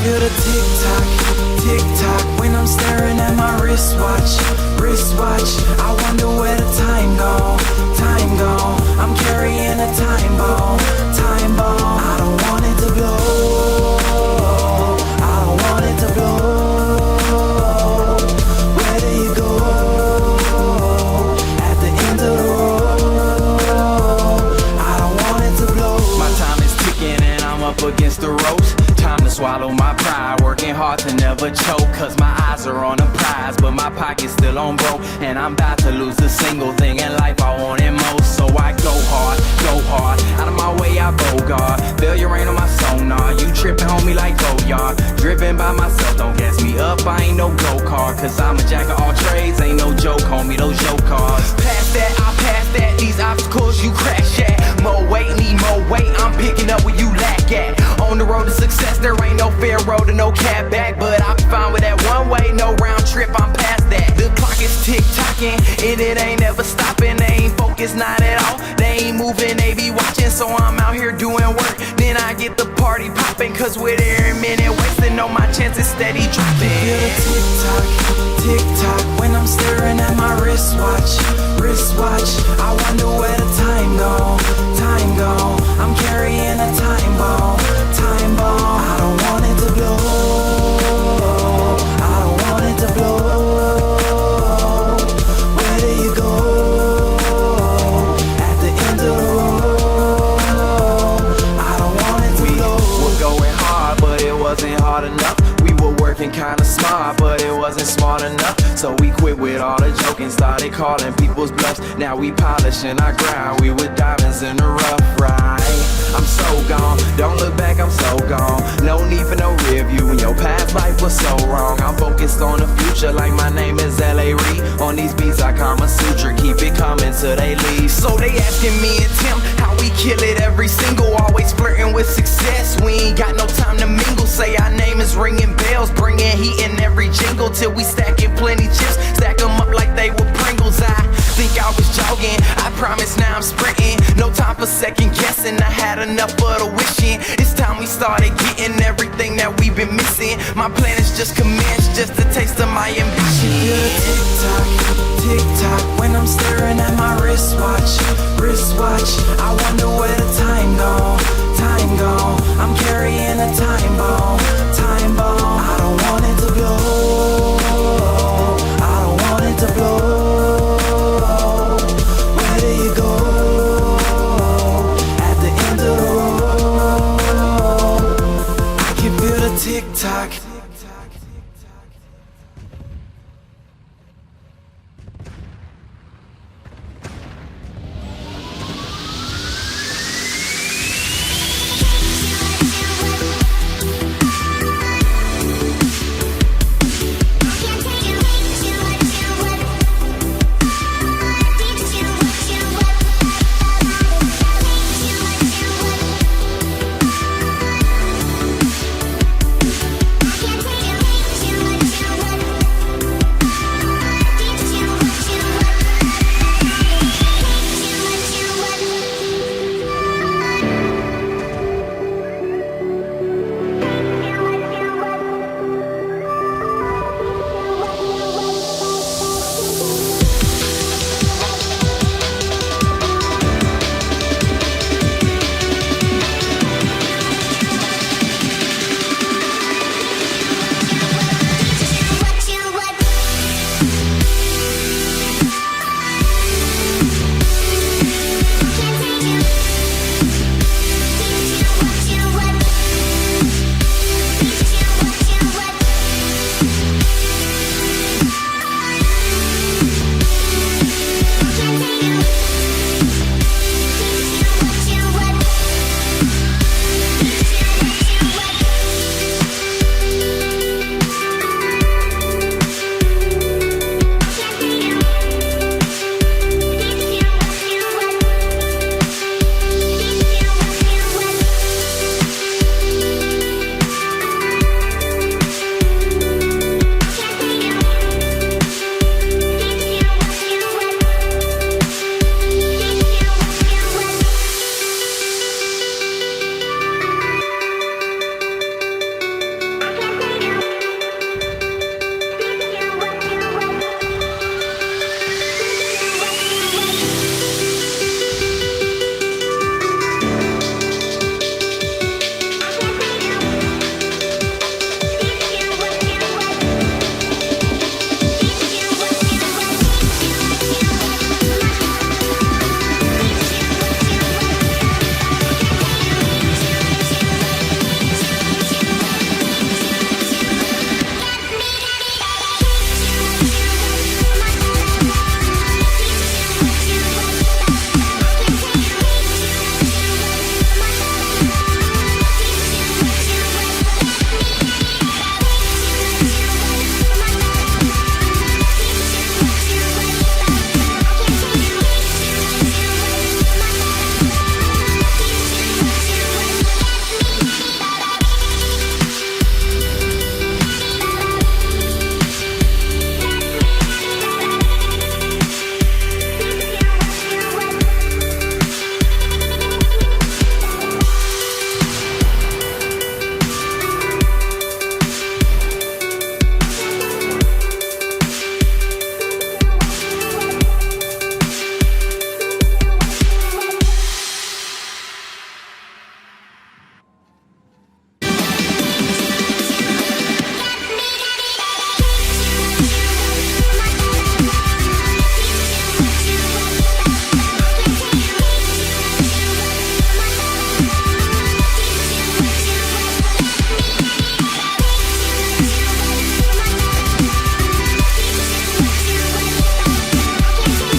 Feel the tick-tock, tick-tock when I'm staring at my wristwatch, wristwatch. I wonder where the time gone, time gone. I'm carrying a time bomb, time bomb. I don't want it to blow, I don't want it to blow. Where do you go at the end of the road? I don't want it to blow. My time is ticking and I'm up against the ropes. Time to swallow my pride, working hard to never choke. Cause my eyes are on the prize, but my pocket's still on broke. And I'm about to lose the single thing in life I wanted most. So I go hard, out of my way I bogart. Failure ain't on my sonar, you tripping on me like Goyard. Driven by myself, don't gas me up, I ain't no go-kart. Cause I'm a jack of all trades, ain't no joke, homie, those joke cars. Past that, I pass that, these obstacles you crash at. More weight, need more weight, I'm picking up where you lack at. On the road to success, there ain't no fair road and no cab back. But I'll be fine with that one way, no round trip, I'm past that. The clock is tick-tocking, and it ain't ever stopping. They ain't focused, not at all, they ain't moving, they be watching. So I'm out here doing work, then I get the party popping. Cause with every minute wasted, know my chances steady dropping. Feel the tick-tock, tick-tock when I'm staring at my wristwatch, wristwatch. I wonder where the time gone, time gone. I'm carrying a time bomb, time bomb. I don't want it to blow, I don't want it to blow. Where do you go at the end of the road? I don't want it to blow. We were going hard, but it wasn't hard enough. We were working kinda smart, but it wasn't smart enough. So we quit with all the joking, started calling people's bluffs. Now we polishing our grind, we with diamonds in the rough, right? I'm so gone, don't look back, I'm so gone. No need for no rear view when your past life was so wrong. I'm focused on the future like my name is L.A. Reid. On these beats I Kama Sutra, keep it coming till they leave. So they asking me and Tim how we kill it every single. Always flirting with success, we ain't got no time to mingle. Say our name is ringing bells, bringing heat in every jingle. Till we stacking plenty chips, stack them up like they were Pringles. I think I was jogging, I promise now I'm sprinting. No time for second guessing, I had enough of the wishing. It's time we started getting everything that we've been missing. My plan is just commenced, just a taste of my ambition. Tick-tock, tick-tock when I'm staring at my wristwatch, wristwatch. I wonder